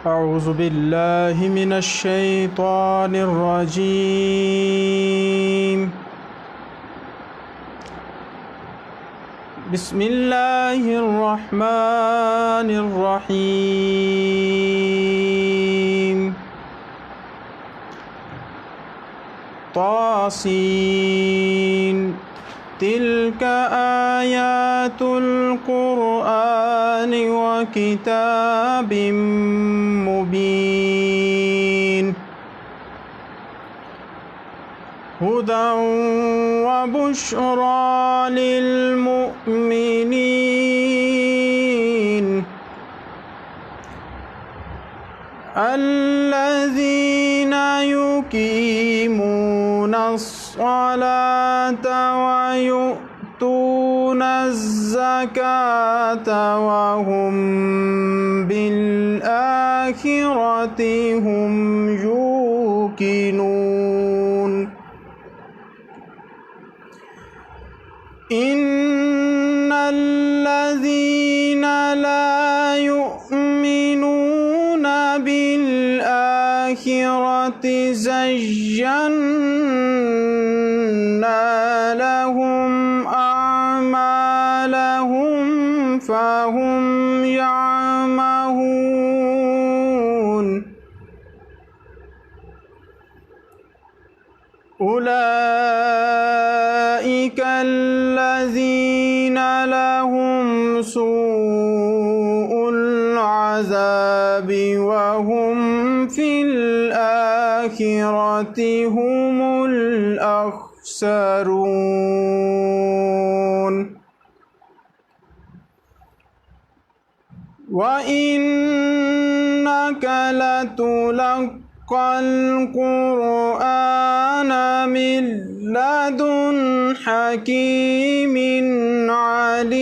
أعوذ بالله من الشيطان الرجيم. بسم الله الرحمن الرحيم. طاسين تلك آيات القرآن وكتاب مبين هدى وبشرى للمؤمنين الذين يقيمون الصلاة ويؤتون الزكاة وهم بالآخرة هم يوقنون إن الذين لا يؤمنون بالآخرة زينا لهم أعمالهم فهم يعمهون أولئك الذين لهم سوء العذاب وهم في الآخرة هم الأخسرون وإنك لتلقى القرآن من لدن حكيم عليم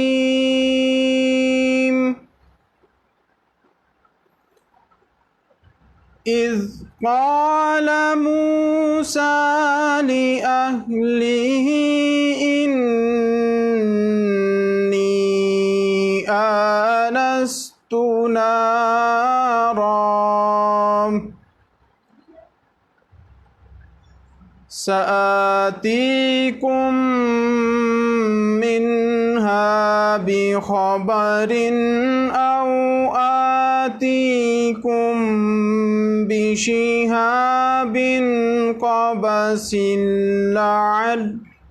إذ قال موسى لأهله إني آنست نارا سآتيكم منها بخبر أو آتيكم بشهاب قبس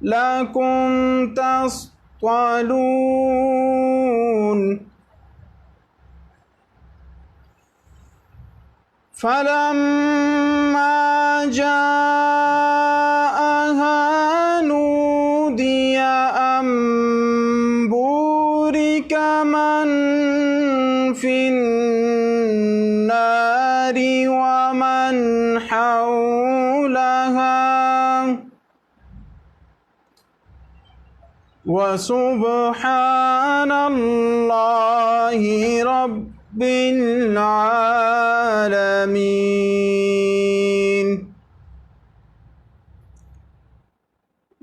لعلكم تصطلون فلما جاءها نودي أن بورك من في النار ومن حولها وسبحان الله رب العالمين.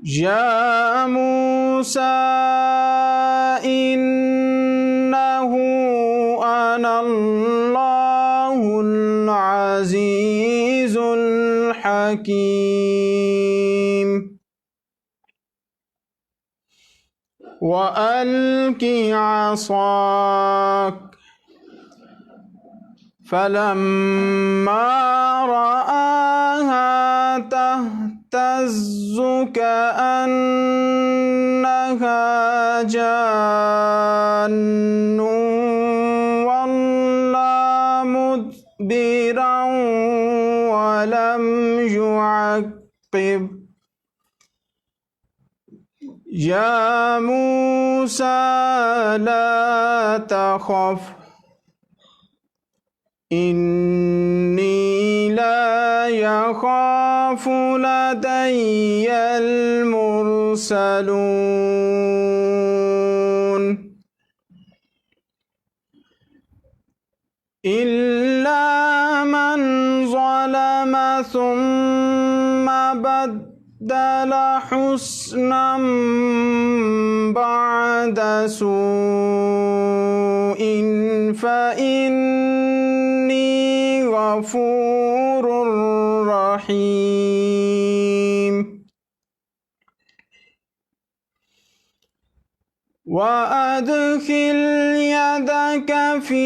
يا موسى إنه أنا الله العزيز الحكيم وألق عصاك فلما رآها تهتز كأنها جان ولا مدبرا ولم يعقب يا موسى لا تخف إني لا يخاف لدي المرسلون إلا من ظلم ثم بدل حسنا بعد سوء فإني وأدخل يدك في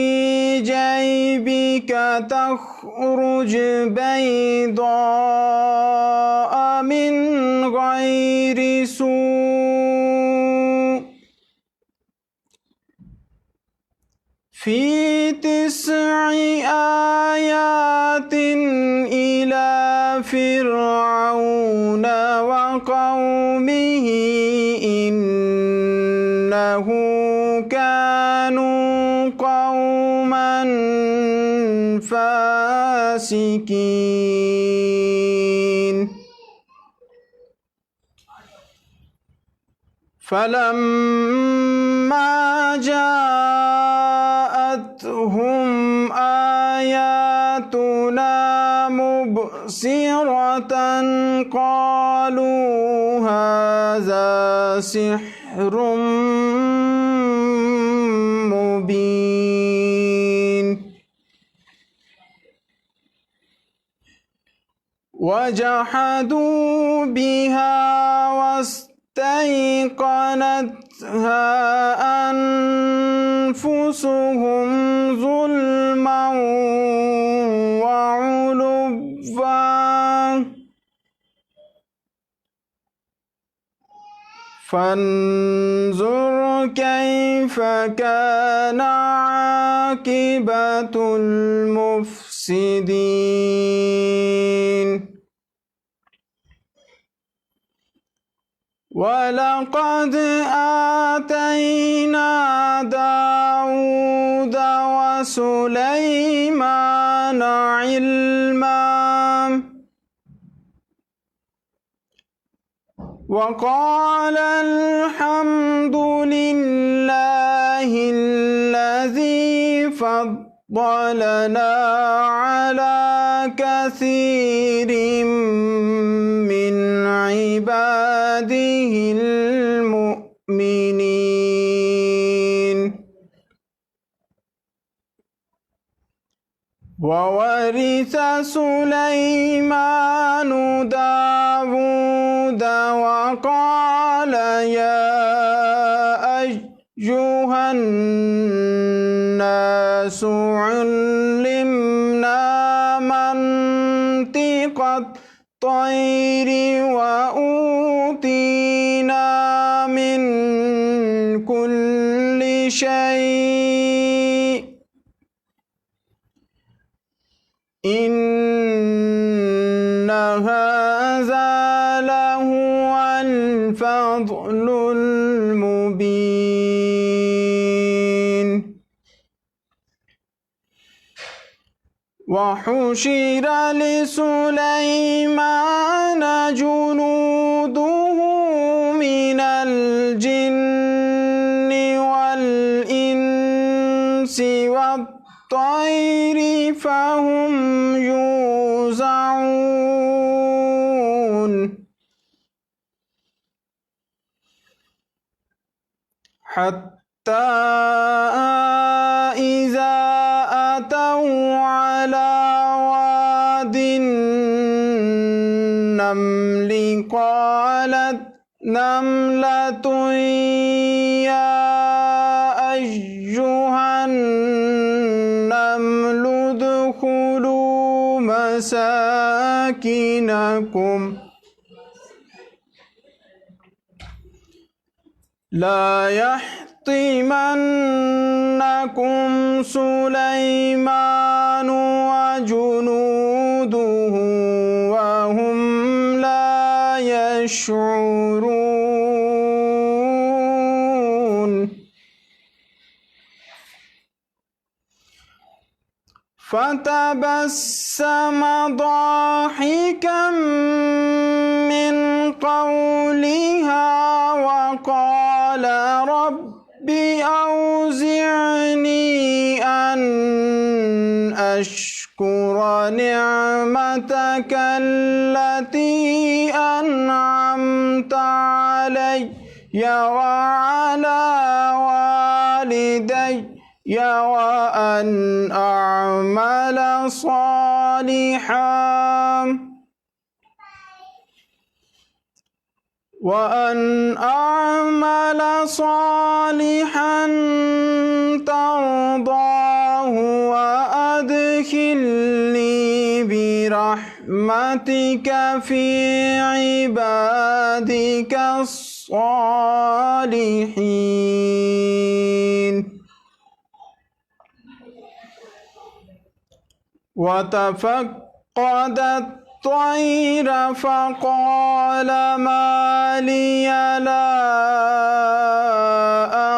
جيبك تخرج بيضاء من غير سوء في 9 آيات إلى فرعون وقومه إنهم كانوا قوما فاسقين فلما جاءتهم آياتنا مبصرة قالوا هذا سحر مبين وجحدوا بها واستيقنتها أنفسهم ظلما وعلوا فانظر كيف كان عاقبة المفسدين ولقد آتينا داود وسليمان علما وقال الحمد لله الذي فضلنا على كثير من عباده المؤمنين وورث سليمان داود وقال يا أيها الناس علمنا منطق الطير وأوتينا من كل شيء إن هذا لهو الفضل المبين وحشر لسليمان جنوده من الجن والإنس والطير فهم يوزعون حتى إذا أتوا على واد النمل قالت نملة يا أيها النمل ادخلوا مساكنكم لا يحطمنكم سليمان وجنوده وهم لا يشعرون فتبسم ضاحكا من قولها وقال رب أوزعني أن أشكر نعمتك التي أنعمت علي وعلى والدي وأن أعمل صالحا وأن أعمل صالحا ترضاه وأدخلني برحمتك في عبادك الصالحين. وتفقد الطير فقال ما لي لا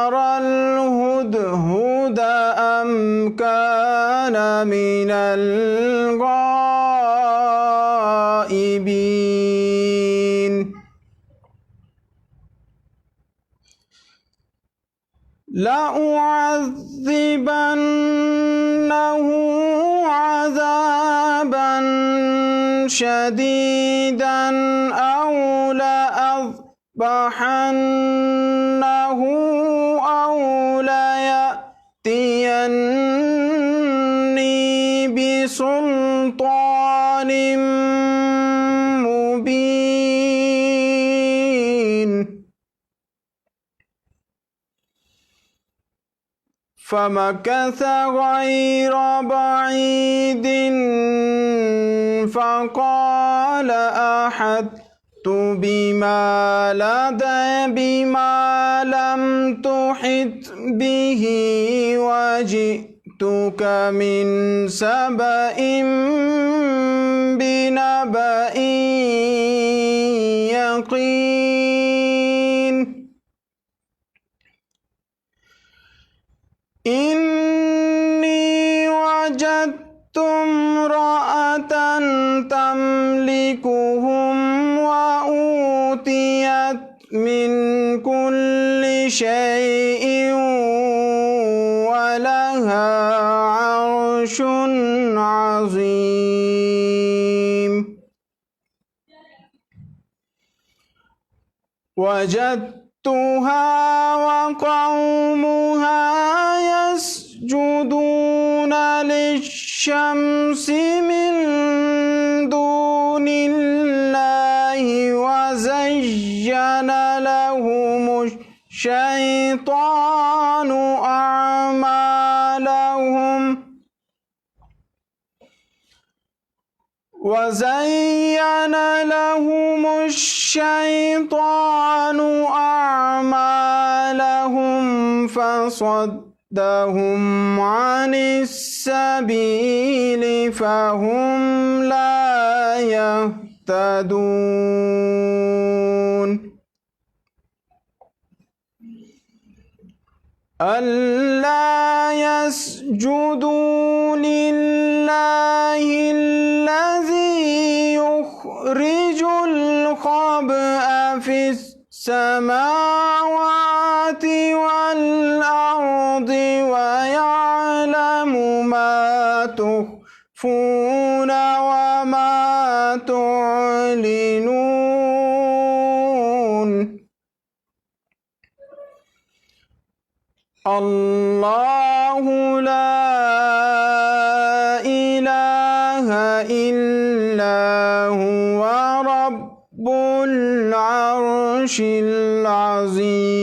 أرى الهدهد أم كان من الغائبين. لأعذبنه عذابا شديدا أو لأذبحنه أو ليأتيني بسلطان مبين. فمكث غير بعيد فقال أحطت بما لم تحط به وجئتك من سبأ بنبأ يقين. إني وجدت امرأة تملكهم وأوتيت من كل شيء ولها عرش عظيم. وجدتها وقومها يسجدون للشمس من دون الله وزين لهم الشيطان أعمالهم فصدهم عن السبيل فهم لا يهتدون. ألا يسجدوا لله الذي يخرج الخبأ في السماوات والأرض ويعلم ما تخفون وما تعلنون. الله لا إله إلا هو رب العرش العظيم.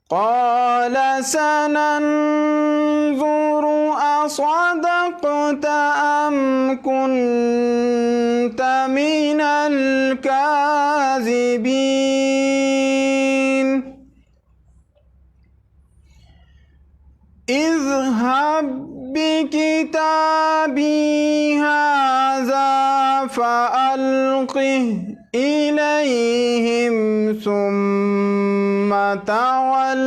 قال سننظر أصدقت أم كنت من الكاذبين. اذهب بكتابي هذا فألقه إليهم ثم تول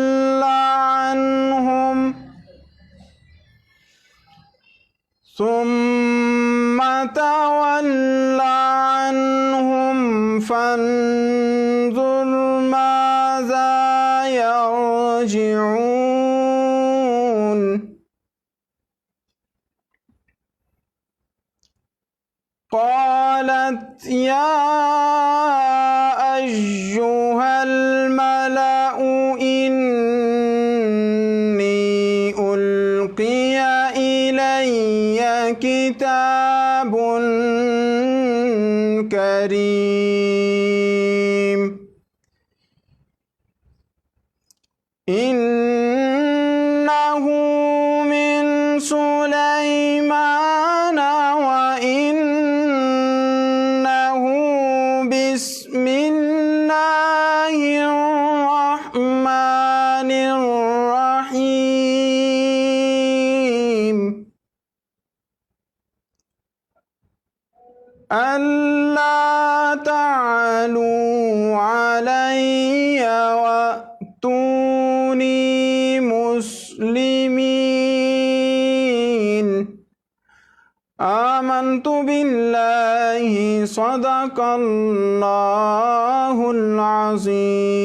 عنهم فانظر ماذا يرجعون. قالت يا أيها الملأ إني ألقي إلي كتاب الكريم إنه من سليمان وإنه بسم الله الرحمن الرحيم ألا تعلوا علي وأتوني مسلمين آمنت بالله صدق الله العظيم.